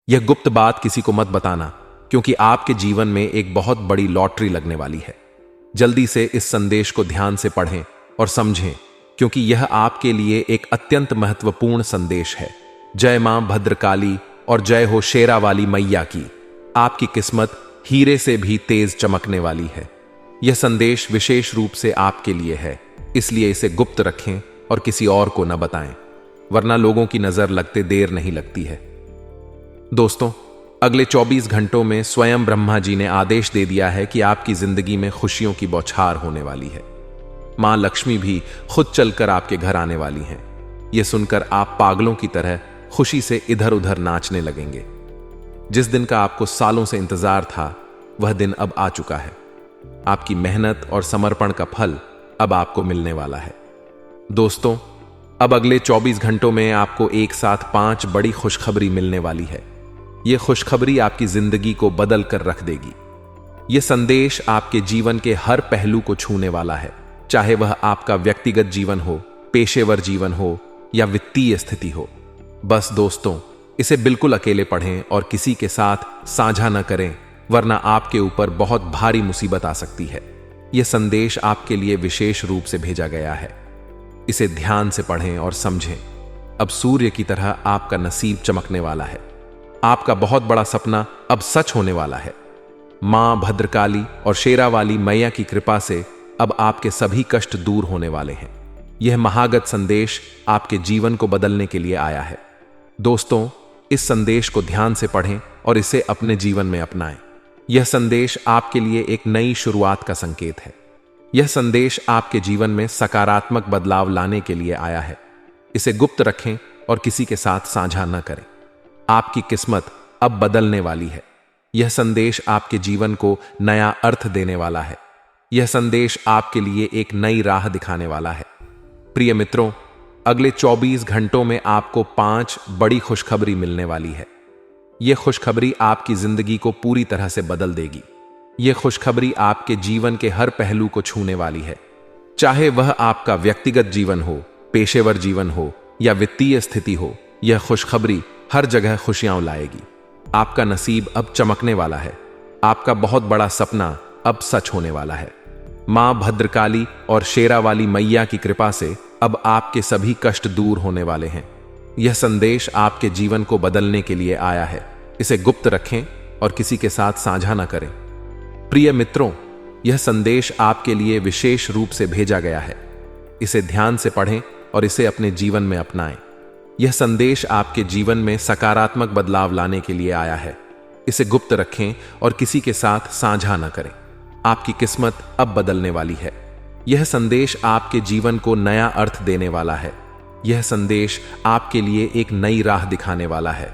यह गुप्त बात किसी को मत बताना, क्योंकि आपके जीवन में एक बहुत बड़ी लॉटरी लगने वाली है। जल्दी से इस संदेश को ध्यान से पढ़ें और समझें, क्योंकि यह आपके लिए एक अत्यंत महत्वपूर्ण संदेश है। जय मां भद्रकाली और जय हो शेरा वाली मैया की। आपकी किस्मत हीरे से भी तेज चमकने वाली है। यह संदेश विशेष रूप से आपके लिए है, इसलिए इसे गुप्त रखें और किसी और को न बताएं, वरना लोगों की नजर लगते देर नहीं लगती है। दोस्तों, अगले 24 घंटों में स्वयं ब्रह्मा जी ने आदेश दे दिया है कि आपकी जिंदगी में खुशियों की बौछार होने वाली है। मां लक्ष्मी भी खुद चलकर आपके घर आने वाली हैं। यह सुनकर आप पागलों की तरह खुशी से इधर उधर नाचने लगेंगे। जिस दिन का आपको सालों से इंतजार था, वह दिन अब आ चुका है। आपकी मेहनत और समर्पण का फल अब आपको मिलने वाला है। दोस्तों, अब अगले 24 घंटों में आपको एक साथ 5 बड़ी खुशखबरी मिलने वाली है। यह खुशखबरी आपकी जिंदगी को बदल कर रख देगी। यह संदेश आपके जीवन के हर पहलू को छूने वाला है, चाहे वह आपका व्यक्तिगत जीवन हो, पेशेवर जीवन हो या वित्तीय स्थिति हो। बस दोस्तों, इसे बिल्कुल अकेले पढ़ें और किसी के साथ साझा न करें, वरना आपके ऊपर बहुत भारी मुसीबत आ सकती है। यह संदेश आपके लिए विशेष रूप से भेजा गया है। इसे ध्यान से पढ़ें और समझें। अब सूर्य की तरह आपका नसीब चमकने वाला है। आपका बहुत बड़ा सपना अब सच होने वाला है। मां भद्रकाली और शेरा वाली मैया की कृपा से अब आपके सभी कष्ट दूर होने वाले हैं। यह महागत संदेश आपके जीवन को बदलने के लिए आया है। दोस्तों, इस संदेश को ध्यान से पढ़ें और इसे अपने जीवन में अपनाएं। यह संदेश आपके लिए एक नई शुरुआत का संकेत है। यह संदेश आपके जीवन में सकारात्मक बदलाव लाने के लिए आया है। इसे गुप्त रखें और किसी के साथ साझा न करें। आपकी किस्मत अब बदलने वाली है। यह संदेश आपके जीवन को नया अर्थ देने वाला है। यह संदेश आपके लिए एक नई राह दिखाने वाला है। प्रिय मित्रों, अगले 24 घंटों में आपको 5 बड़ी खुशखबरी मिलने वाली है। यह खुशखबरी आपकी जिंदगी को पूरी तरह से बदल देगी। यह खुशखबरी आपके जीवन के हर पहलू को छूने वाली है, चाहे वह आपका व्यक्तिगत जीवन हो, पेशेवर जीवन हो या वित्तीय स्थिति हो। यह खुशखबरी हर जगह खुशियां लाएगी। आपका नसीब अब चमकने वाला है। आपका बहुत बड़ा सपना अब सच होने वाला है। मां भद्रकाली और शेरा वाली मैया की कृपा से अब आपके सभी कष्ट दूर होने वाले हैं। यह संदेश आपके जीवन को बदलने के लिए आया है। इसे गुप्त रखें और किसी के साथ साझा न करें। प्रिय मित्रों, यह संदेश आपके लिए विशेष रूप से भेजा गया है। इसे ध्यान से पढ़ें और इसे अपने जीवन में अपनाएं। यह संदेश आपके जीवन में सकारात्मक बदलाव लाने के लिए आया है। इसे गुप्त रखें और किसी के साथ साझा न करें। आपकी किस्मत अब बदलने वाली है। यह संदेश आपके जीवन को नया अर्थ देने वाला है। यह संदेश आपके लिए एक नई राह दिखाने वाला है।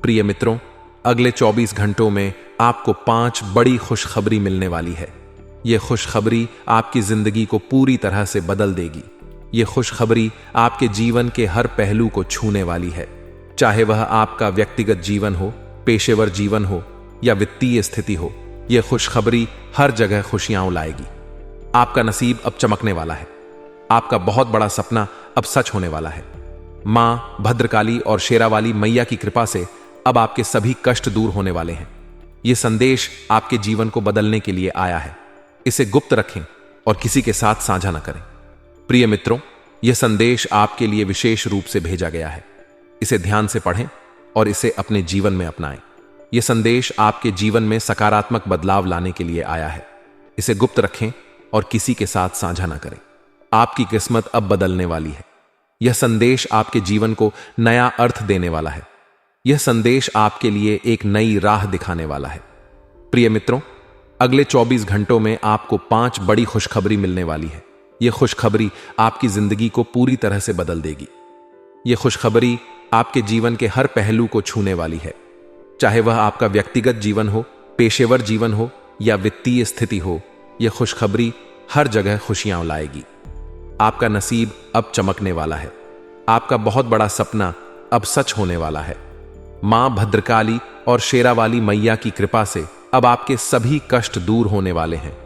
प्रिय मित्रों, अगले 24 घंटों में आपको 5 बड़ी खुशखबरी मिलने वाली है। यह खुशखबरी आपकी जिंदगी को पूरी तरह से बदल देगी। यह खुशखबरी आपके जीवन के हर पहलू को छूने वाली है, चाहे वह आपका व्यक्तिगत जीवन हो, पेशेवर जीवन हो या वित्तीय स्थिति हो। यह खुशखबरी हर जगह खुशियां लाएगी। आपका नसीब अब चमकने वाला है। आपका बहुत बड़ा सपना अब सच होने वाला है। मां भद्रकाली और शेरा वाली मैया की कृपा से अब आपके सभी कष्ट दूर होने वाले हैं। यह संदेश आपके जीवन को बदलने के लिए आया है। इसे गुप्त रखें और किसी के साथ साझा न करें। प्रिय मित्रों, यह संदेश आपके लिए विशेष रूप से भेजा गया है। इसे ध्यान से पढ़ें और इसे अपने जीवन में अपनाएं। यह संदेश आपके जीवन में सकारात्मक बदलाव लाने के लिए आया है। इसे गुप्त रखें और किसी के साथ साझा न करें। आपकी किस्मत अब बदलने वाली है। यह संदेश आपके जीवन को नया अर्थ देने वाला है। यह संदेश आपके लिए एक नई राह दिखाने वाला है। प्रिय मित्रों, अगले 24 घंटों में आपको 5 बड़ी खुशखबरी मिलने वाली है। यह खुशखबरी आपकी जिंदगी को पूरी तरह से बदल देगी। यह खुशखबरी आपके जीवन के हर पहलू को छूने वाली है, चाहे वह आपका व्यक्तिगत जीवन हो, पेशेवर जीवन हो या वित्तीय स्थिति हो। यह खुशखबरी हर जगह खुशियां लाएगी। आपका नसीब अब चमकने वाला है। आपका बहुत बड़ा सपना अब सच होने वाला है। मां भद्रकाली और शेरा वाली मैया की कृपा से अब आपके सभी कष्ट दूर होने वाले हैं।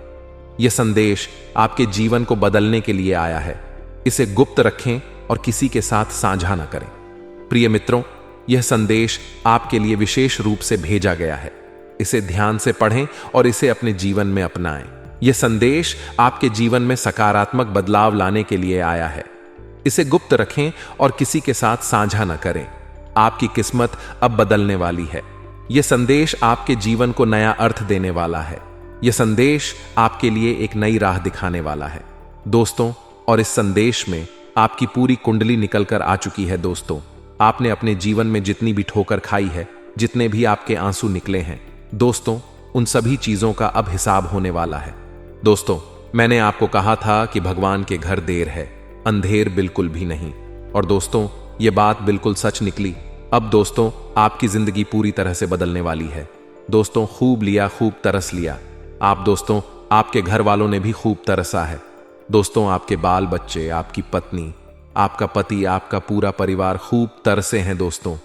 यह संदेश आपके जीवन को बदलने के लिए आया है। इसे गुप्त रखें और किसी के साथ साझा न करें। प्रिय मित्रों, यह संदेश आपके लिए विशेष रूप से भेजा गया है। इसे ध्यान से पढ़ें और इसे अपने जीवन में अपनाएं। यह संदेश आपके जीवन में सकारात्मक बदलाव लाने के लिए आया है। इसे गुप्त रखें और किसी के साथ साझा न करें। आपकी किस्मत अब बदलने वाली है। यह संदेश आपके जीवन को नया अर्थ देने वाला है। यह संदेश आपके लिए एक नई राह दिखाने वाला है दोस्तों। और इस संदेश में आपकी पूरी कुंडली निकलकर आ चुकी है दोस्तों। आपने अपने जीवन में जितनी भी ठोकर खाई है, जितने भी आपके आंसू निकले हैं दोस्तों, उन सभी चीजों का अब हिसाब होने वाला है दोस्तों। मैंने आपको कहा था कि भगवान के घर देर है, अंधेर बिल्कुल भी नहीं। और दोस्तों, ये बात बिल्कुल सच निकली। अब दोस्तों, आपकी जिंदगी पूरी तरह से बदलने वाली है दोस्तों। खूब लिया, खूब तरस लिया आप दोस्तों। आपके घर वालों ने भी खूब तरसा है दोस्तों। आपके बाल बच्चे, आपकी पत्नी, आपका पति, आपका पूरा परिवार खूब तरसे हैं दोस्तों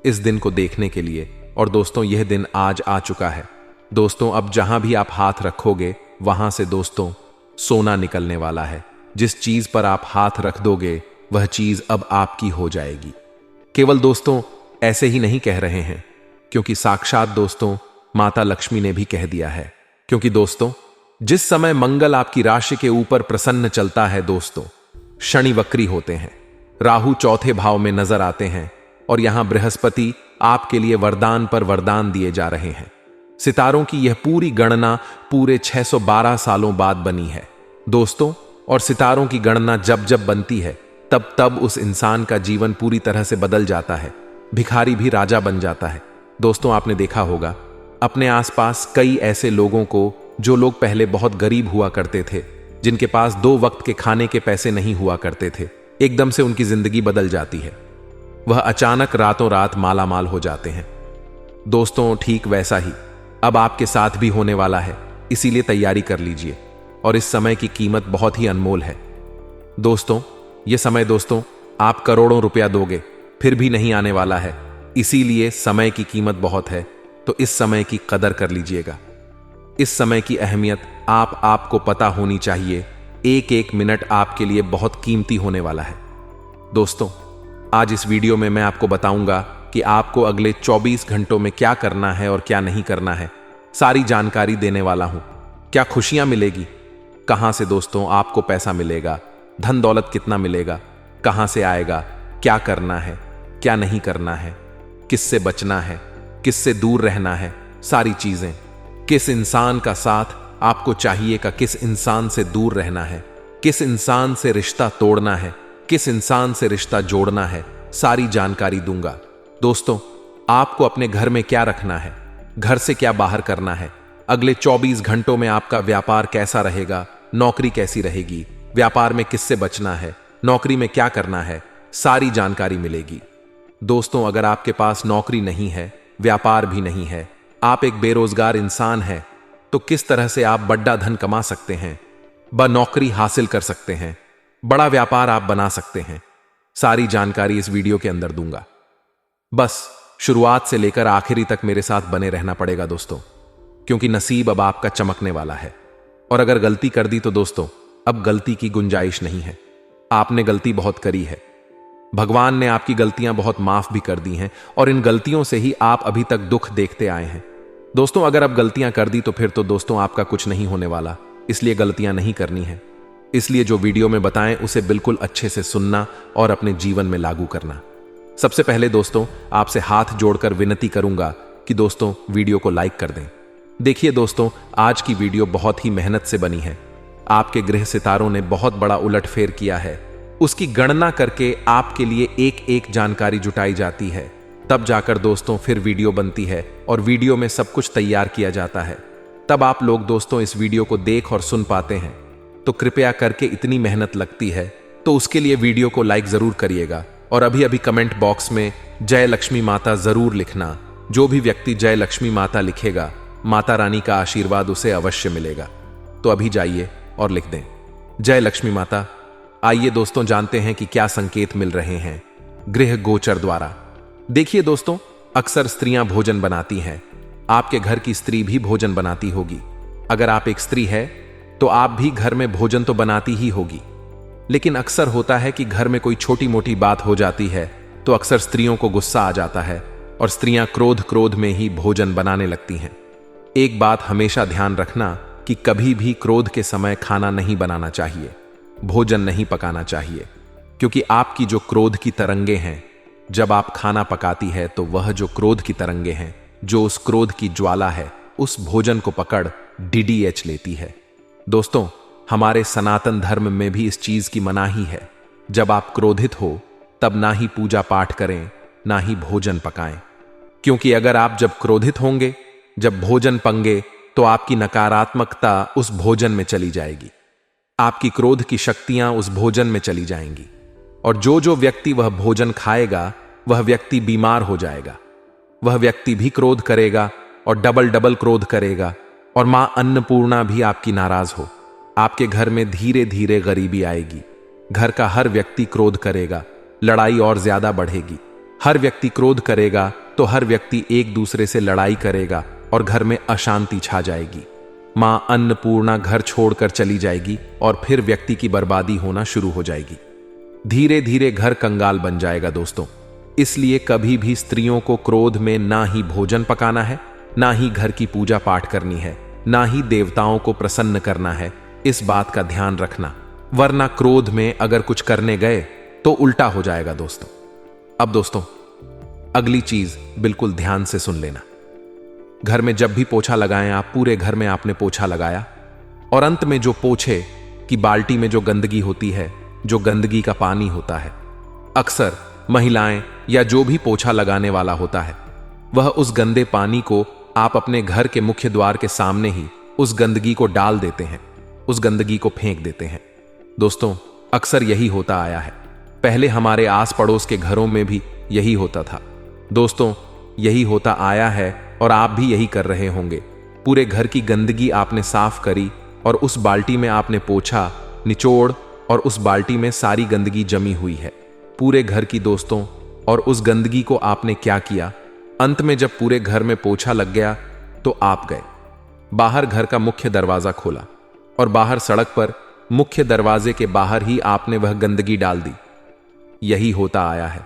इस दिन को देखने के लिए। और दोस्तों, यह दिन आज आ चुका है दोस्तों। अब जहां भी आप हाथ रखोगे वहां से दोस्तों सोना निकलने वाला है। जिस चीज पर आप हाथ रख दोगे वह चीज अब आपकी हो जाएगी। केवल दोस्तों ऐसे ही नहीं कह रहे हैं, क्योंकि साक्षात दोस्तों माता लक्ष्मी ने भी कह दिया है। क्योंकि दोस्तों, जिस समय मंगल आपकी राशि के ऊपर प्रसन्न चलता है दोस्तों, शनि वक्री होते हैं, राहु चौथे भाव में नजर आते हैं और यहां बृहस्पति आपके लिए वरदान पर वरदान दिए जा रहे हैं। सितारों की यह पूरी गणना पूरे 612 सालों बाद बनी है दोस्तों। और सितारों की गणना जब जब बनती है तब तब उस इंसान का जीवन पूरी तरह से बदल जाता है। भिखारी भी राजा बन जाता है दोस्तों। आपने देखा होगा अपने आसपास कई ऐसे लोगों को, जो लोग पहले बहुत गरीब हुआ करते थे, जिनके पास 2 वक्त के खाने के पैसे नहीं हुआ करते थे, एकदम से उनकी जिंदगी बदल जाती है। वह अचानक रातों रात माला माल हो जाते हैं दोस्तों। ठीक वैसा ही अब आपके साथ भी होने वाला है, इसीलिए तैयारी कर लीजिए। और इस समय की कीमत बहुत ही अनमोल है दोस्तों। यह समय दोस्तों आप करोड़ों रुपया दोगे फिर भी नहीं आने वाला है, इसीलिए समय की कीमत बहुत है। तो इस समय की कदर कर लीजिएगा। इस समय की अहमियत आपको पता होनी चाहिए। एक एक मिनट आपके लिए बहुत कीमती होने वाला है दोस्तों। आज इस वीडियो में मैं आपको बताऊंगा कि आपको अगले 24 घंटों में क्या करना है और क्या नहीं करना है। सारी जानकारी देने वाला हूं। क्या खुशियां मिलेगी, कहां से दोस्तों आपको पैसा मिलेगा, धन दौलत कितना मिलेगा, कहां से आएगा, क्या करना है, क्या नहीं करना है, किससे बचना है, किससे दूर रहना है, सारी चीजें, किस इंसान का साथ आपको चाहिए, का किस इंसान से दूर रहना है, किस इंसान से रिश्ता तोड़ना है, किस इंसान से रिश्ता जोड़ना है, सारी जानकारी दूंगा दोस्तों। आपको अपने घर में क्या रखना है, घर से क्या बाहर करना है, अगले 24 घंटों में आपका व्यापार कैसा रहेगा, नौकरी कैसी रहेगी, व्यापार में किससे बचना है, नौकरी में क्या करना है, सारी जानकारी मिलेगी दोस्तों। अगर आपके पास नौकरी नहीं है, व्यापार भी नहीं है, आप एक बेरोजगार इंसान हैं, तो किस तरह से आप बड़ा धन कमा सकते हैं, नौकरी हासिल कर सकते हैं, बड़ा व्यापार आप बना सकते हैं, सारी जानकारी इस वीडियो के अंदर दूंगा। बस शुरुआत से लेकर आखिरी तक मेरे साथ बने रहना पड़ेगा दोस्तों, क्योंकि नसीब अब आपका चमकने वाला है। और अगर गलती कर दी तो दोस्तों अब गलती की गुंजाइश नहीं है। आपने गलती बहुत करी है, भगवान ने आपकी गलतियां बहुत माफ भी कर दी हैं, और इन गलतियों से ही आप अभी तक दुख देखते आए हैं दोस्तों। अगर अब गलतियां कर दी तो फिर तो दोस्तों आपका कुछ नहीं होने वाला, इसलिए गलतियां नहीं करनी है। इसलिए जो वीडियो में बताएं उसे बिल्कुल अच्छे से सुनना और अपने जीवन में लागू करना। सबसे पहले दोस्तों आपसे हाथ जोड़कर विनती करूंगा कि दोस्तों वीडियो को लाइक कर दें। देखिए दोस्तों, आज की वीडियो बहुत ही मेहनत से बनी है। आपके ग्रह सितारों ने बहुत बड़ा उलटफेर किया है। उसकी गणना करके आपके लिए एक एक जानकारी जुटाई जाती है, तब जाकर दोस्तों फिर वीडियो बनती है और वीडियो में सब कुछ तैयार किया जाता है। तब आप लोग दोस्तों इस वीडियो को देख और सुन पाते हैं। तो कृपया करके इतनी मेहनत लगती है तो उसके लिए वीडियो को लाइक जरूर करिएगा, और अभी अभी कमेंट बॉक्स में जय लक्ष्मी माता जरूर लिखना। जो भी व्यक्ति जय लक्ष्मी माता लिखेगा, माता रानी का आशीर्वाद उसे अवश्य मिलेगा। तो अभी जाइए और लिख दें जय लक्ष्मी माता। आइए दोस्तों जानते हैं कि क्या संकेत मिल रहे हैं गृह गोचर द्वारा। देखिए दोस्तों, अक्सर स्त्रियां भोजन बनाती हैं। आपके घर की स्त्री भी भोजन बनाती होगी। अगर आप एक स्त्री है तो आप भी घर में भोजन तो बनाती ही होगी, लेकिन अक्सर होता है कि घर में कोई छोटी मोटी बात हो जाती है तो अक्सर स्त्रियों को गुस्सा आ जाता है और स्त्रियां क्रोध क्रोध में ही भोजन बनाने लगती हैं। एक बात हमेशा ध्यान रखना कि कभी भी क्रोध के समय खाना नहीं बनाना चाहिए, भोजन नहीं पकाना चाहिए, क्योंकि आपकी जो क्रोध की तरंगे हैं, जब आप खाना पकाती है तो वह जो क्रोध की तरंगे हैं, जो उस क्रोध की ज्वाला है, उस भोजन को पकड़ DDH लेती है। दोस्तों, हमारे सनातन धर्म में भी इस चीज की मनाही है। जब आप क्रोधित हो तब ना ही पूजा पाठ करें, ना ही भोजन पकाएं, क्योंकि अगर आप जब क्रोधित होंगे, जब भोजन पंगे, तो आपकी नकारात्मकता उस भोजन में चली जाएगी, आपकी क्रोध की शक्तियां उस भोजन में चली जाएंगी, और जो जो व्यक्ति वह भोजन खाएगा वह व्यक्ति बीमार हो जाएगा। वह व्यक्ति भी क्रोध करेगा और डबल डबल क्रोध करेगा, और मां अन्नपूर्णा भी आपकी नाराज हो। आपके घर में धीरे धीरे गरीबी आएगी। घर का हर व्यक्ति क्रोध करेगा, लड़ाई और ज्यादा बढ़ेगी। हर व्यक्ति क्रोध करेगा तो हर व्यक्ति एक दूसरे से लड़ाई करेगा और घर में अशांति छा जाएगी। मां अन्नपूर्णा घर छोड़कर चली जाएगी और फिर व्यक्ति की बर्बादी होना शुरू हो जाएगी। धीरे धीरे घर कंगाल बन जाएगा। दोस्तों, इसलिए कभी भी स्त्रियों को क्रोध में ना ही भोजन पकाना है, ना ही घर की पूजा पाठ करनी है, ना ही देवताओं को प्रसन्न करना है। इस बात का ध्यान रखना, वरना क्रोध में अगर कुछ करने गए तो उल्टा हो जाएगा। दोस्तों, अब दोस्तों, अगली चीज बिल्कुल ध्यान से सुन लेना। घर में जब भी पोछा लगाएं आप, पूरे घर में आपने पोछा लगाया और अंत में जो पोछे की बाल्टी में जो गंदगी होती है, जो गंदगी का पानी होता है, अक्सर महिलाएं या जो भी पोछा लगाने वाला होता है, वह उस गंदे पानी को आप अपने घर के मुख्य द्वार के सामने ही उस गंदगी को डाल देते हैं, उस गंदगी को फेंक देते हैं। दोस्तों, अक्सर यही होता आया है। पहले हमारे आस पड़ोस के घरों में भी यही होता था। दोस्तों, यही होता आया है और आप भी यही कर रहे होंगे। पूरे घर की गंदगी आपने साफ करी और उस बाल्टी में आपने पोछा निचोड़ और उस बाल्टी में सारी गंदगी जमी हुई है पूरे घर की। दोस्तों, और उस गंदगी को आपने क्या किया, अंत में जब पूरे घर में पोछा लग गया तो आप गए बाहर, घर का मुख्य दरवाजा खोला और बाहर सड़क पर मुख्य दरवाजे के बाहर ही आपने वह गंदगी डाल दी। यही होता आया है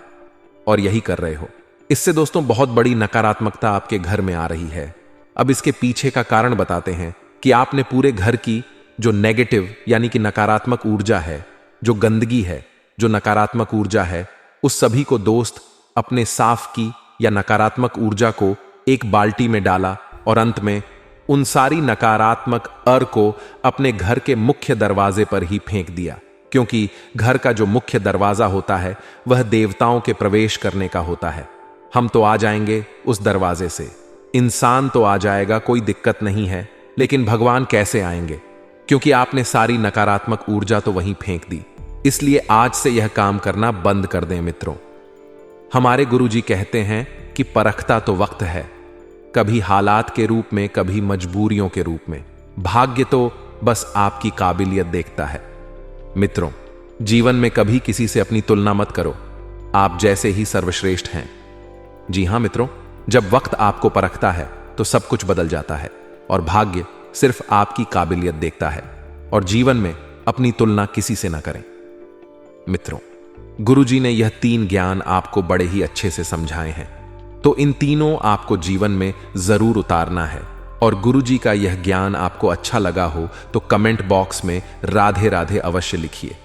और यही कर रहे हो। इससे दोस्तों बहुत बड़ी नकारात्मकता आपके घर में आ रही है। अब इसके पीछे का कारण बताते हैं कि आपने पूरे घर की जो नेगेटिव यानी कि नकारात्मक ऊर्जा है, जो गंदगी है, जो नकारात्मक ऊर्जा है, उस सभी को दोस्त अपने साफ की या नकारात्मक ऊर्जा को एक बाल्टी में डाला और अंत में उन सारी नकारात्मक को अपने घर के मुख्य दरवाजे पर ही फेंक दिया, क्योंकि घर का जो मुख्य दरवाजा होता है वह देवताओं के प्रवेश करने का होता है। हम तो आ जाएंगे उस दरवाजे से, इंसान तो आ जाएगा, कोई दिक्कत नहीं है, लेकिन भगवान कैसे आएंगे, क्योंकि आपने सारी नकारात्मक ऊर्जा तो वहीं फेंक दी। इसलिए आज से यह काम करना बंद कर दें मित्रों। हमारे गुरुजी कहते हैं कि परखता तो वक्त है, कभी हालात के रूप में, कभी मजबूरियों के रूप में। भाग्य तो बस आपकी काबिलियत देखता है। मित्रों, जीवन में कभी किसी से अपनी तुलना मत करो, आप जैसे ही सर्वश्रेष्ठ हैं। जी हां मित्रों, जब वक्त आपको परखता है तो सब कुछ बदल जाता है और भाग्य सिर्फ आपकी काबिलियत देखता है। और जीवन में अपनी तुलना किसी से ना करें। मित्रों, गुरुजी ने यह 3 ज्ञान आपको बड़े ही अच्छे से समझाए हैं, तो इन तीनों आपको जीवन में जरूर उतारना है। और गुरुजी का यह ज्ञान आपको अच्छा लगा हो तो कमेंट बॉक्स में राधे राधे अवश्य लिखिए।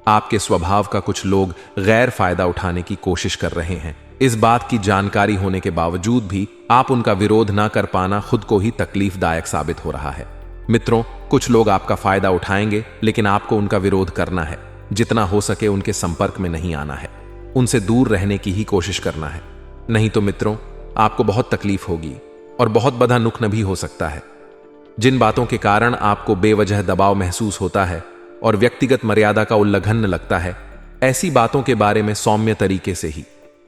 आपके स्वभाव का कुछ लोग गैर फायदा उठाने की कोशिश कर रहे हैं। इस बात की जानकारी होने के बावजूद भी आप उनका विरोध ना कर पाना खुद को ही तकलीफदायक साबित हो रहा है। मित्रों, कुछ लोग आपका फायदा उठाएंगे, लेकिन आपको उनका विरोध करना है। जितना हो सके उनके संपर्क में नहीं आना है, उनसे दूर रहने की ही कोशिश करना है। नहीं तो मित्रों, आपको बहुत तकलीफ होगी और बहुत बड़ा नुकसान भी हो सकता है। जिन बातों के कारण आपको बेवजह दबाव महसूस होता है और व्यक्तिगत मर्यादा का उल्लंघन लगता है, ऐसी बातों के बारे में सौम्य तरीके से ही,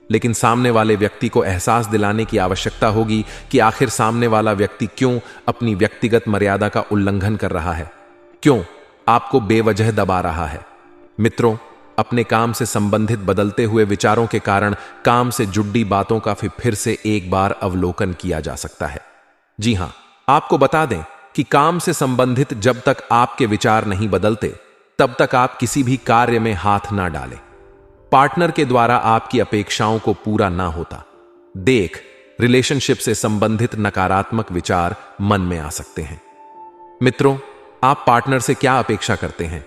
लेकिन सामने वाले व्यक्ति को एहसास दिलाने की आवश्यकता होगी कि आखिर सामने वाला व्यक्ति क्यों अपनी व्यक्तिगत मर्यादा का उल्लंघन कर रहा है, क्यों आपको बेवजह दबा रहा है। मित्रों, अपने काम से संबंधित बदलते हुए विचारों के कारण काम से जुड़ी बातों का फिर से एक बार अवलोकन किया जा सकता है। जी हां, आपको बता दें कि काम से संबंधित जब तक आपके विचार नहीं बदलते, तब तक आप किसी भी कार्य में हाथ ना डालें। पार्टनर के द्वारा आपकी अपेक्षाओं को पूरा ना होता देख रिलेशनशिप से संबंधित नकारात्मक विचार मन में आ सकते हैं। मित्रों, आप पार्टनर से क्या अपेक्षा करते हैं,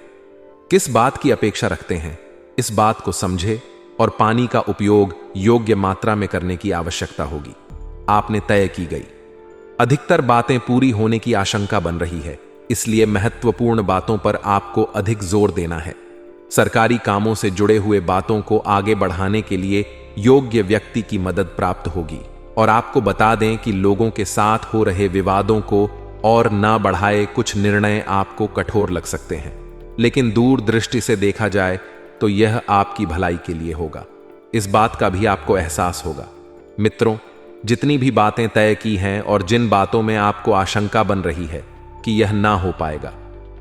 किस बात की अपेक्षा रखते हैं, इस बात को समझे और पानी का उपयोग योग्य मात्रा में करने की आवश्यकता होगी। आपने तय की गई अधिकतर बातें पूरी होने की आशंका बन रही है, इसलिए महत्वपूर्ण बातों पर आपको अधिक जोर देना है। सरकारी कामों से जुड़े हुए बातों को आगे बढ़ाने के लिए योग्य व्यक्ति की मदद प्राप्त होगी। और आपको बता दें कि लोगों के साथ हो रहे विवादों को और ना बढ़ाए कुछ निर्णय आपको कठोर लग सकते हैं, लेकिन दूर दृष्टि से देखा जाए तो यह आपकी भलाई के लिए होगा। इस बात का भी आपको एहसास होगा। मित्रों, जितनी भी बातें तय की हैं और जिन बातों में आपको आशंका बन रही है कि यह ना हो पाएगा,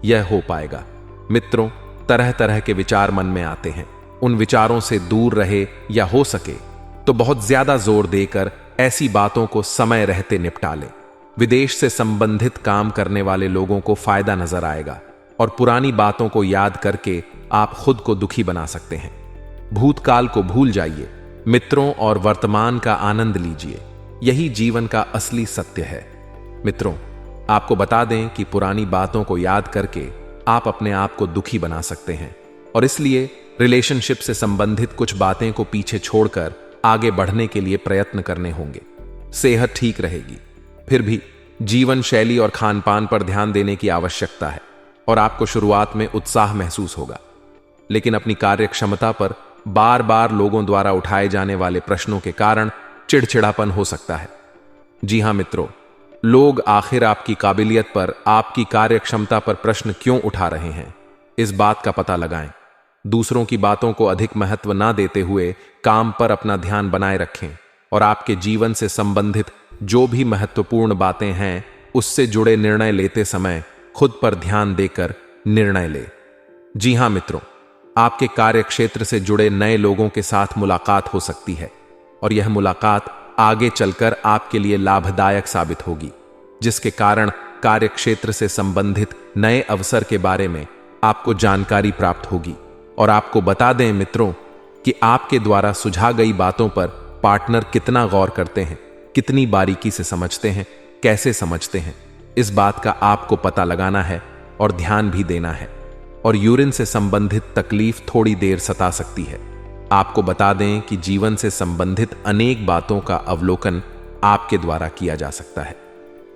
यह हो पाएगा। मित्रों, तरह तरह के विचार मन में आते हैं। उन विचारों से दूर रहे या हो सके तो बहुत ज्यादा जोर देकर ऐसी बातों को समय रहते निपटा लें। विदेश से संबंधित काम करने वाले लोगों को फायदा नजर आएगा और पुरानी बातों को याद करके आप खुद को दुखी बना सकते हैं। भूतकाल को भूल जाइए मित्रों और वर्तमान का आनंद लीजिए। यही जीवन का असली सत्य है। मित्रों, आपको बता दें कि पुरानी बातों को याद करके आप अपने आप को दुखी बना सकते हैं और इसलिए रिलेशनशिप से संबंधित कुछ बातें को पीछे छोड़कर आगे बढ़ने के लिए प्रयत्न करने होंगे। सेहत ठीक रहेगी, फिर भी जीवन शैली और खान पान पर ध्यान देने की आवश्यकता है और आपको शुरुआत में उत्साह महसूस होगा, लेकिन अपनी कार्य क्षमता पर बार बार लोगों द्वारा उठाए जाने वाले प्रश्नों के कारण चिड़चिड़ापन हो सकता है। जी हां मित्रों, लोग आखिर आपकी काबिलियत पर, आपकी कार्य क्षमता पर प्रश्न क्यों उठा रहे हैं, इस बात का पता लगाएं। दूसरों की बातों को अधिक महत्व ना देते हुए काम पर अपना ध्यान बनाए रखें और आपके जीवन से संबंधित जो भी महत्वपूर्ण बातें हैं उससे जुड़े निर्णय लेते समय खुद पर ध्यान देकर निर्णय ले। जी हां मित्रों, आपके कार्य क्षेत्र से जुड़े नए लोगों के साथ मुलाकात हो सकती है और यह मुलाकात आगे चलकर आपके लिए लाभदायक साबित होगी, जिसके कारण कार्य क्षेत्र से संबंधित नए अवसर के बारे में आपको जानकारी प्राप्त होगी। और आपको बता दें मित्रों कि आपके द्वारा सुझा गई बातों पर पार्टनर कितना गौर करते हैं, कितनी बारीकी से समझते हैं, कैसे समझते हैं, इस बात का आपको पता लगाना है और ध्यान भी देना है। और यूरिन से संबंधित तकलीफ थोड़ी देर सता सकती है। आपको बता दें कि जीवन से संबंधित अनेक बातों का अवलोकन आपके द्वारा किया जा सकता है।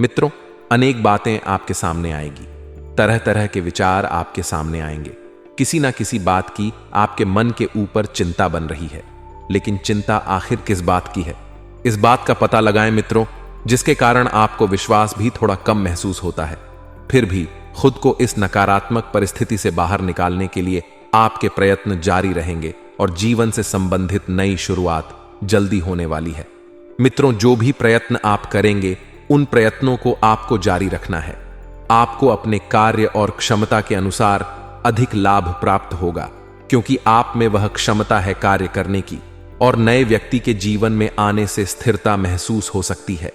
मित्रों, अनेक बातें आपके सामने आएगी, तरह तरह के विचार आपके सामने आएंगे। किसी ना किसी बात की आपके मन के ऊपर चिंता बन रही है, लेकिन चिंता आखिर किस बात की है, इस बात का पता लगाएं मित्रों, जिसके कारण आपको विश्वास भी थोड़ा कम महसूस होता है। फिर भी खुद को इस नकारात्मक परिस्थिति से बाहर निकालने के लिए आपके प्रयत्न जारी रहेंगे और जीवन से संबंधित नई शुरुआत जल्दी होने वाली है। मित्रों, जो भी प्रयत्न आप करेंगे उन प्रयत्नों को आपको जारी रखना है। आपको अपने कार्य और क्षमता के अनुसार अधिक लाभ प्राप्त होगा, क्योंकि आप में वह क्षमता है कार्य करने की और नए व्यक्ति के जीवन में आने से स्थिरता महसूस हो सकती है।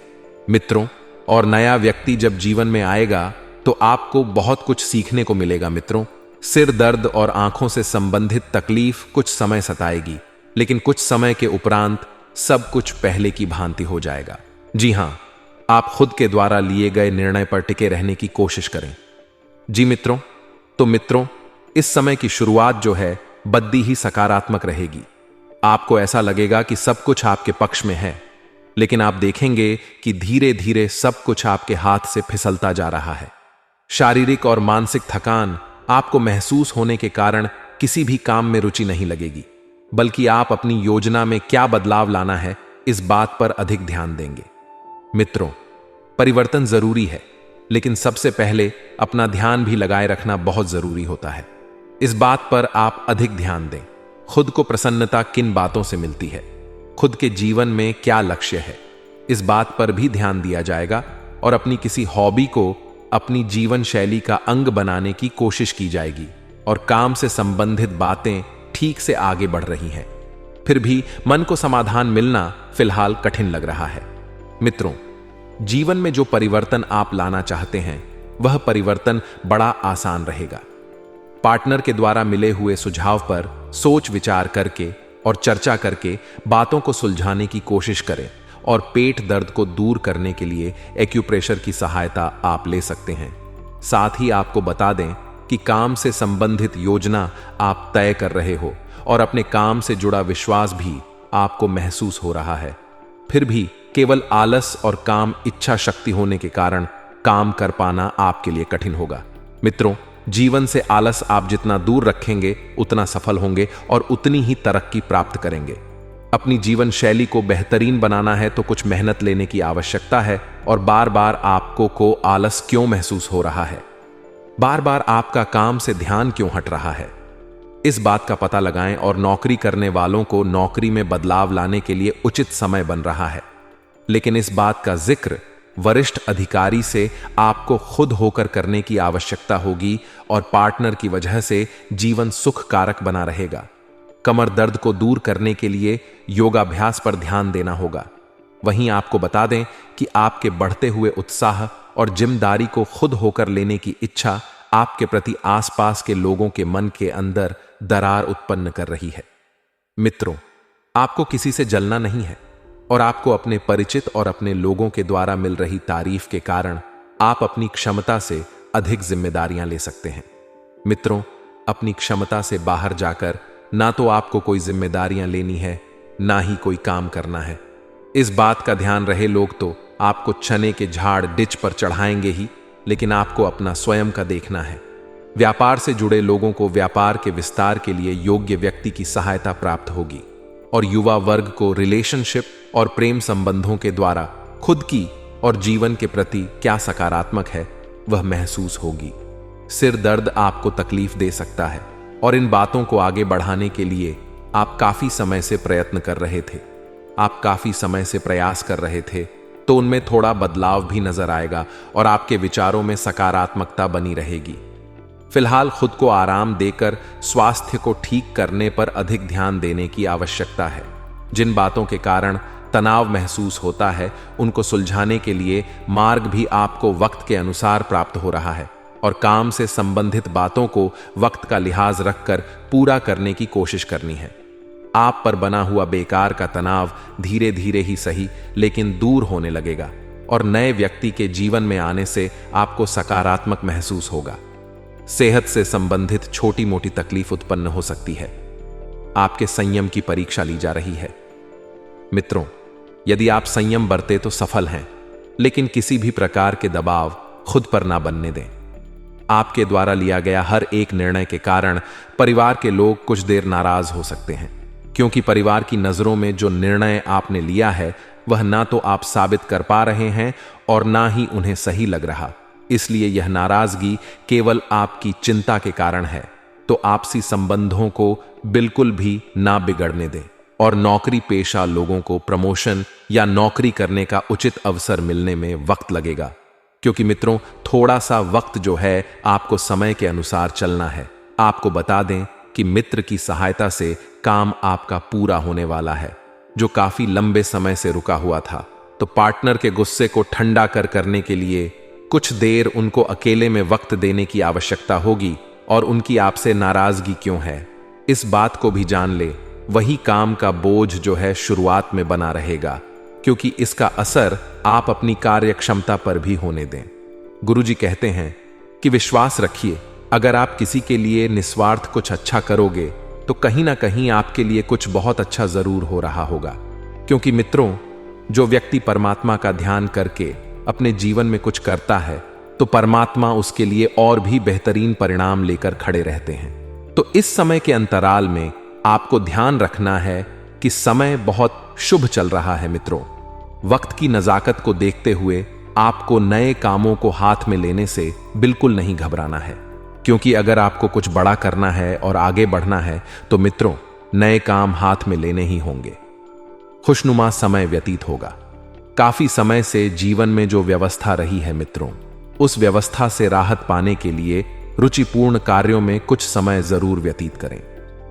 मित्रों, और नया व्यक्ति जब जीवन में आएगा तो आपको बहुत कुछ सीखने को मिलेगा। मित्रों, सिर दर्द और आंखों से संबंधित तकलीफ कुछ समय सताएगी, लेकिन कुछ समय के उपरांत सब कुछ पहले की भांति हो जाएगा। जी हां, आप खुद के द्वारा लिए गए निर्णय पर टिके रहने की कोशिश करें। जी मित्रों, तो मित्रों, इस समय की शुरुआत जो है बद्दी ही सकारात्मक रहेगी। आपको ऐसा लगेगा कि सब कुछ आपके पक्ष में है, लेकिन आप देखेंगे कि धीरे धीरे सब कुछ आपके हाथ से फिसलता जा रहा है। शारीरिक और मानसिक थकान आपको महसूस होने के कारण किसी भी काम में रुचि नहीं लगेगी, बल्कि आप अपनी योजना में क्या बदलाव लाना है इस बात पर अधिक ध्यान देंगे। मित्रों, परिवर्तन जरूरी है, लेकिन सबसे पहले अपना ध्यान भी लगाए रखना बहुत जरूरी होता है। इस बात पर आप अधिक ध्यान दें। खुद को प्रसन्नता किन बातों से मिलती है, खुद के जीवन में क्या लक्ष्य है, इस बात पर भी ध्यान दिया जाएगा और अपनी किसी हॉबी को अपनी जीवन शैली का अंग बनाने की कोशिश की जाएगी और काम से संबंधित बातें ठीक से आगे बढ़ रही हैं। फिर भी मन को समाधान मिलना फिलहाल कठिन लग रहा है। मित्रों, जीवन में जो परिवर्तन आप लाना चाहते हैं वह परिवर्तन बड़ा आसान रहेगा। पार्टनर के द्वारा मिले हुए सुझाव पर सोच विचार करके और चर्चा करके बातों को सुलझाने की कोशिश करें और पेट दर्द को दूर करने के लिए एक्यूप्रेशर की सहायता आप ले सकते हैं। साथ ही आपको बता दें कि काम से संबंधित योजना आप तय कर रहे हो और अपने काम से जुड़ा विश्वास भी आपको महसूस हो रहा है। फिर भी केवल आलस और काम इच्छा शक्ति होने के कारण काम कर पाना आपके लिए कठिन होगा। मित्रों, जीवन से आलस आप जितना दूर रखेंगे उतना सफल होंगे और उतनी ही तरक्की प्राप्त करेंगे। अपनी जीवन शैली को बेहतरीन बनाना है तो कुछ मेहनत लेने की आवश्यकता है। और बार बार आपको आलस क्यों महसूस हो रहा है, बार बार आपका काम से ध्यान क्यों हट रहा है, इस बात का पता लगाएं और नौकरी करने वालों को नौकरी में बदलाव लाने के लिए उचित समय बन रहा है। लेकिन इस बात का जिक्र वरिष्ठ अधिकारी से आपको खुद होकर करने की आवश्यकता होगी और पार्टनर की वजह से जीवन सुख कारक बना रहेगा। कमर दर्द को दूर करने के लिए योगाभ्यास पर ध्यान देना होगा। वहीं आपको बता दें कि आपके बढ़ते हुए उत्साह और जिम्मेदारी को खुद होकर लेने की इच्छा आपके प्रति आसपास के लोगों के मन के अंदर दरार उत्पन्न कर रही है। मित्रों, आपको किसी से जलना नहीं है और आपको अपने परिचित और अपने लोगों के द्वारा मिल रही तारीफ के कारण आप अपनी क्षमता से अधिक जिम्मेदारियां ले सकते हैं। मित्रों, अपनी क्षमता से बाहर जाकर ना तो आपको कोई जिम्मेदारियां लेनी है, ना ही कोई काम करना है। इस बात का ध्यान रहे, लोग तो आपको चने के झाड़ डिच पर चढ़ाएंगे ही, लेकिन आपको अपना स्वयं का देखना है। व्यापार से जुड़े लोगों को व्यापार के विस्तार के लिए योग्य व्यक्ति की सहायता प्राप्त होगी और युवा वर्ग को रिलेशनशिप और प्रेम संबंधों के द्वारा खुद की और जीवन के प्रति क्या सकारात्मक है वह महसूस होगी। सिर दर्द आपको तकलीफ दे सकता है और इन बातों को आगे बढ़ाने के लिए आप काफी समय से प्रयत्न कर रहे थे, आप काफी समय से प्रयास कर रहे थे, तो उनमें थोड़ा बदलाव भी नजर आएगा और आपके विचारों में सकारात्मकता बनी रहेगी। फिलहाल खुद को आराम देकर स्वास्थ्य को ठीक करने पर अधिक ध्यान देने की आवश्यकता है। जिन बातों के कारण तनाव महसूस होता है उनको सुलझाने के लिए मार्ग भी आपको वक्त के अनुसार प्राप्त हो रहा है और काम से संबंधित बातों को वक्त का लिहाज रखकर पूरा करने की कोशिश करनी है। आप पर बना हुआ बेकार का तनाव धीरे धीरे ही सही लेकिन दूर होने लगेगा और नए व्यक्ति के जीवन में आने से आपको सकारात्मक महसूस होगा। सेहत से संबंधित छोटी मोटी तकलीफ उत्पन्न हो सकती है। आपके संयम की परीक्षा ली जा रही है। मित्रों, यदि आप संयम बरते तो सफल हैं, लेकिन किसी भी प्रकार के दबाव खुद पर ना बनने दें। आपके द्वारा लिया गया हर एक निर्णय के कारण परिवार के लोग कुछ देर नाराज हो सकते हैं, क्योंकि परिवार की नजरों में जो निर्णय आपने लिया है वह ना तो आप साबित कर पा रहे हैं और ना ही उन्हें सही लग रहा। इसलिए यह नाराजगी केवल आपकी चिंता के कारण है। तो आपसी संबंधों को बिल्कुल भी ना बिगड़ने दें और नौकरी पेशा लोगों को प्रमोशन या नौकरी करने का उचित अवसर मिलने में वक्त लगेगा, क्योंकि मित्रों थोड़ा सा वक्त जो है आपको समय के अनुसार चलना है। आपको बता दें कि मित्र की सहायता से काम आपका पूरा होने वाला है जो काफी लंबे समय से रुका हुआ था। तो पार्टनर के गुस्से को ठंडा करने के लिए कुछ देर उनको अकेले में वक्त देने की आवश्यकता होगी और उनकी आपसे नाराजगी क्यों है इस बात को भी जान ले। वही काम का बोझ जो है शुरुआत में बना रहेगा, क्योंकि इसका असर आप अपनी कार्य क्षमता पर भी होने दें। गुरुजी कहते हैं कि विश्वास रखिए, अगर आप किसी के लिए निस्वार्थ कुछ अच्छा करोगे तो कहीं ना कहीं आपके लिए कुछ बहुत अच्छा जरूर हो रहा होगा। क्योंकि मित्रों, जो व्यक्ति परमात्मा का ध्यान करके अपने जीवन में कुछ करता है तो परमात्मा उसके लिए और भी बेहतरीन परिणाम लेकर खड़े रहते हैं। तो इस समय के अंतराल में आपको ध्यान रखना है कि समय बहुत शुभ चल रहा है। मित्रों, वक्त की नजाकत को देखते हुए आपको नए कामों को हाथ में लेने से बिल्कुल नहीं घबराना है, क्योंकि अगर आपको कुछ बड़ा करना है और आगे बढ़ना है तो मित्रों नए काम हाथ में लेने ही होंगे। खुशनुमा समय व्यतीत होगा। काफी समय से जीवन में जो व्यवस्था रही है मित्रों, उस व्यवस्था से राहत पाने के लिए रुचिपूर्ण कार्यों में कुछ समय जरूर व्यतीत करें।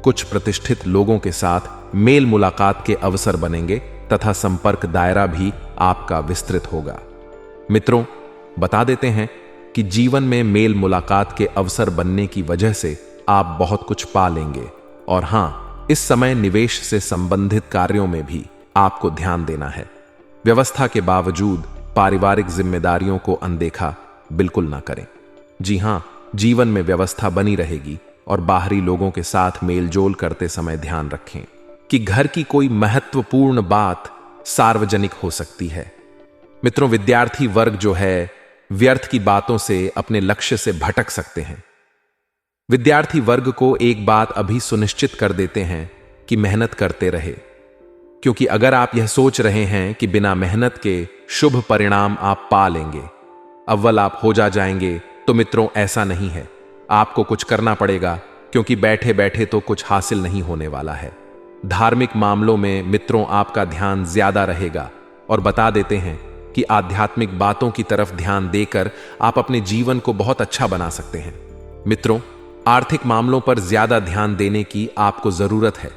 कुछ प्रतिष्ठित लोगों के साथ मेल मुलाकात के अवसर बनेंगे तथा संपर्क दायरा भी आपका विस्तृत होगा। मित्रों, बता देते हैं कि जीवन में मेल मुलाकात के अवसर बनने की वजह से आप बहुत कुछ पा लेंगे और हां, इस समय निवेश से संबंधित कार्यों में भी आपको ध्यान देना है। व्यवस्था के बावजूद पारिवारिक जिम्मेदारियों को अनदेखा बिल्कुल ना करें। जी हां, जीवन में व्यवस्था बनी रहेगी और बाहरी लोगों के साथ मेलजोल करते समय ध्यान रखें कि घर की कोई महत्वपूर्ण बात सार्वजनिक हो सकती है। मित्रों, विद्यार्थी वर्ग जो है व्यर्थ की बातों से अपने लक्ष्य से भटक सकते हैं। विद्यार्थी वर्ग को एक बात अभी सुनिश्चित कर देते हैं कि मेहनत करते रहे, क्योंकि अगर आप यह सोच रहे हैं कि बिना मेहनत के शुभ परिणाम आप पा लेंगे, अव्वल आप हो जाएंगे, तो मित्रों ऐसा नहीं है। आपको कुछ करना पड़ेगा, क्योंकि बैठे बैठे तो कुछ हासिल नहीं होने वाला है। धार्मिक मामलों में मित्रों आपका ध्यान ज्यादा रहेगा और बता देते हैं कि आध्यात्मिक बातों की तरफ ध्यान देकर आप अपने जीवन को बहुत अच्छा बना सकते हैं। मित्रों, आर्थिक मामलों पर ज्यादा ध्यान देने की आपको जरूरत है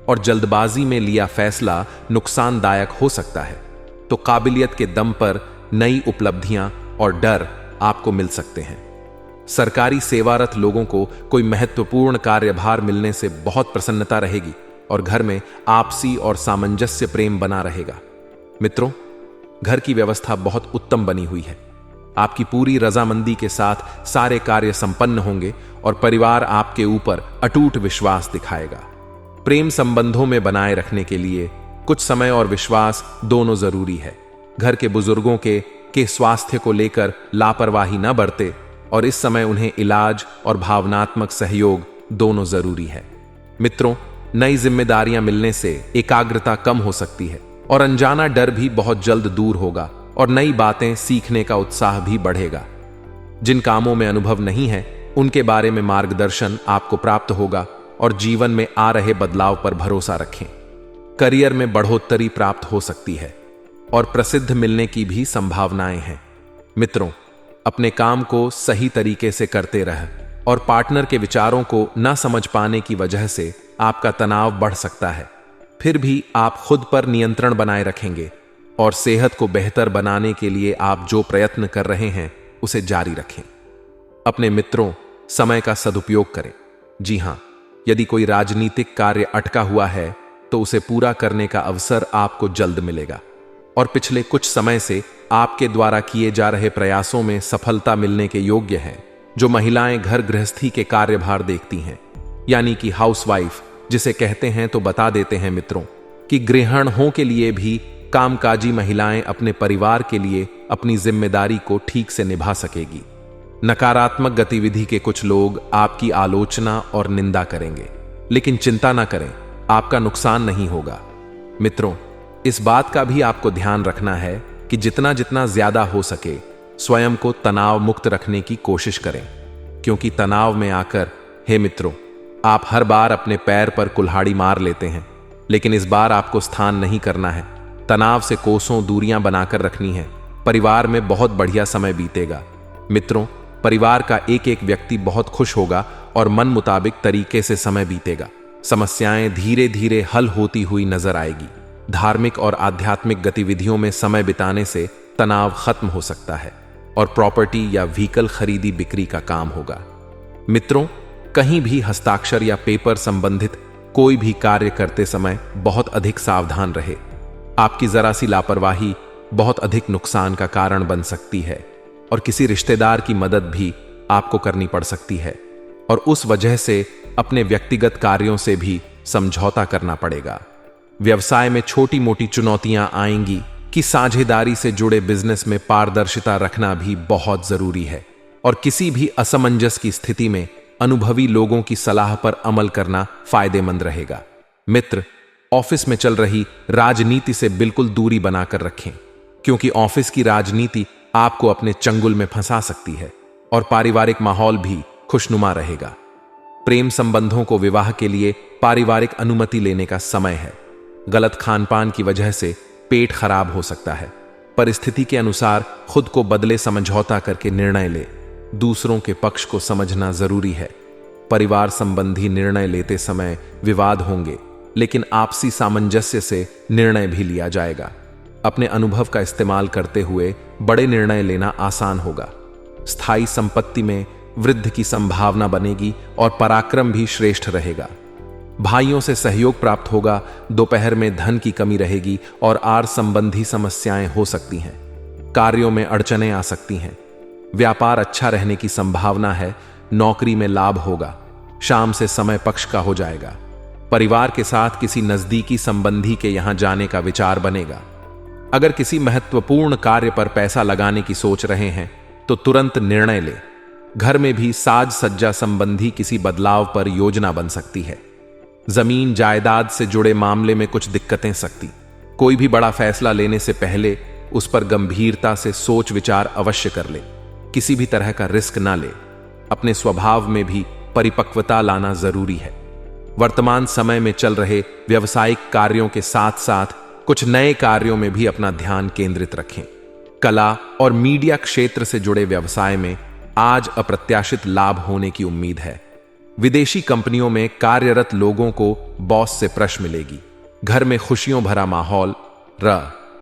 और जल्दबाजी में लिया फैसला नुकसानदायक हो सकता है। तो काबिलियत के दम पर नई उपलब्धियां और डर आपको मिल सकते हैं। सरकारी सेवारत लोगों को कोई महत्वपूर्ण कार्यभार मिलने से बहुत प्रसन्नता रहेगी और घर में आपसी और सामंजस्य प्रेम बना रहेगा। मित्रों, घर की व्यवस्था बहुत उत्तम बनी हुई है। आपकी पूरी रजामंदी के साथ सारे कार्य संपन्न होंगे और परिवार आपके ऊपर अटूट विश्वास दिखाएगा। प्रेम संबंधों में बनाए रखने के लिए कुछ समय और विश्वास दोनों जरूरी है। घर के बुजुर्गों के स्वास्थ्य को लेकर लापरवाही न बरते और इस समय उन्हें इलाज और भावनात्मक सहयोग दोनों जरूरी है। मित्रों, नई जिम्मेदारियां मिलने से एकाग्रता कम हो सकती है और अनजाना डर भी बहुत जल्द दूर होगा और नई बातें सीखने का उत्साह भी बढ़ेगा। जिन कामों में अनुभव नहीं है, उनके बारे में मार्गदर्शन आपको प्राप्त होगा और जीवन में आ रहे बदलाव पर भरोसा रखें। करियर में बढ़ोतरी प्राप्त हो सकती है और प्रसिद्ध मिलने की भी संभावनाएं हैं। मित्रों, अपने काम को सही तरीके से करते रह और पार्टनर के विचारों को न समझ पाने की वजह से आपका तनाव बढ़ सकता है। फिर भी आप खुद पर नियंत्रण बनाए रखेंगे और सेहत को बेहतर बनाने के लिए आप जो प्रयत्न कर रहे हैं उसे जारी रखें। अपने मित्रों, समय का सदुपयोग करें। जी हां, यदि कोई राजनीतिक कार्य अटका हुआ है तो उसे पूरा करने का अवसर आपको जल्द मिलेगा और पिछले कुछ समय से आपके द्वारा किए जा रहे प्रयासों में सफलता मिलने के योग्य है। जो महिलाएं घर गृहस्थी के कार्यभार देखती हैं, यानी कि हाउसवाइफ जिसे कहते हैं, तो बता देते हैं मित्रों कि गृहिणों के लिए भी कामकाजी महिलाएं अपने परिवार के लिए अपनी जिम्मेदारी को ठीक से निभा सकेगी। नकारात्मक गतिविधि के कुछ लोग आपकी आलोचना और निंदा करेंगे, लेकिन चिंता ना करें, आपका नुकसान नहीं होगा। मित्रों, इस बात का भी आपको ध्यान रखना है कि जितना जितना ज्यादा हो सके स्वयं को तनाव मुक्त रखने की कोशिश करें, क्योंकि तनाव में आकर, हे मित्रों, आप हर बार अपने पैर पर कुल्हाड़ी मार लेते हैं, लेकिन इस बार आपको स्थान नहीं करना है। तनाव से कोसों दूरियां बनाकर रखनी है। परिवार में बहुत बढ़िया समय बीतेगा। मित्रों, परिवार का एक एक व्यक्ति बहुत खुश होगा और मन मुताबिक तरीके से समय बीतेगा। समस्याएं धीरे धीरे हल होती हुई नजर आएगी। धार्मिक और आध्यात्मिक गतिविधियों में समय बिताने से तनाव खत्म हो सकता है और प्रॉपर्टी या व्हीकल खरीदी बिक्री का काम होगा। मित्रों, कहीं भी हस्ताक्षर या पेपर संबंधित कोई भी कार्य करते समय बहुत अधिक सावधान रहे। आपकी जरा सी लापरवाही बहुत अधिक नुकसान का कारण बन सकती है और किसी रिश्तेदार की मदद भी आपको करनी पड़ सकती है और उस वजह से अपने व्यक्तिगत कार्यों से भी समझौता करना पड़ेगा। व्यवसाय में छोटी मोटी चुनौतियां आएंगी कि साझेदारी से जुड़े बिजनेस में पारदर्शिता रखना भी बहुत जरूरी है और किसी भी असमंजस की स्थिति में अनुभवी लोगों की सलाह पर अमल करना फायदेमंद रहेगा। मित्र, ऑफिस में चल रही राजनीति से बिल्कुल दूरी बनाकर रखें, क्योंकि ऑफिस की राजनीति आपको अपने चंगुल में फंसा सकती है और पारिवारिक माहौल भी खुशनुमा रहेगा। प्रेम संबंधों को विवाह के लिए पारिवारिक अनुमति लेने का समय है। गलत खानपान की वजह से पेट खराब हो सकता है। परिस्थिति के अनुसार खुद को बदले समझौता करके निर्णय ले। दूसरों के पक्ष को समझना जरूरी है। परिवार संबंधी निर्णय लेते समय विवाद होंगे, लेकिन आपसी सामंजस्य से निर्णय भी लिया जाएगा। अपने अनुभव का इस्तेमाल करते हुए बड़े निर्णय लेना आसान होगा। स्थायी संपत्ति में वृद्धि की संभावना बनेगी और पराक्रम भी श्रेष्ठ रहेगा। भाइयों से सहयोग प्राप्त होगा। दोपहर में धन की कमी रहेगी और आर संबंधी समस्याएं हो सकती हैं। कार्यों में अड़चनें आ सकती हैं। व्यापार अच्छा रहने की संभावना है। नौकरी में लाभ होगा। शाम से समय पक्ष का हो जाएगा। परिवार के साथ किसी नजदीकी संबंधी के यहां जाने का विचार बनेगा। अगर किसी महत्वपूर्ण कार्य पर पैसा लगाने की सोच रहे हैं तो तुरंत निर्णय ले। घर में भी साज सज्जा संबंधी किसी बदलाव पर योजना बन सकती है। जमीन जायदाद से जुड़े मामले में कुछ दिक्कतें सकती। कोई भी बड़ा फैसला लेने से पहले उस पर गंभीरता से सोच विचार अवश्य कर ले। किसी भी तरह का रिस्क ना ले। अपने स्वभाव में भी परिपक्वता लाना जरूरी है। वर्तमान समय में चल रहे व्यवसायिक कार्यों के साथ साथ कुछ नए कार्यों में भी अपना ध्यान केंद्रित रखें। कला और मीडिया क्षेत्र से जुड़े व्यवसाय में आज अप्रत्याशित लाभ होने की उम्मीद है। विदेशी कंपनियों में कार्यरत लोगों को बॉस से प्रश मिलेगी। घर में खुशियों भरा माहौल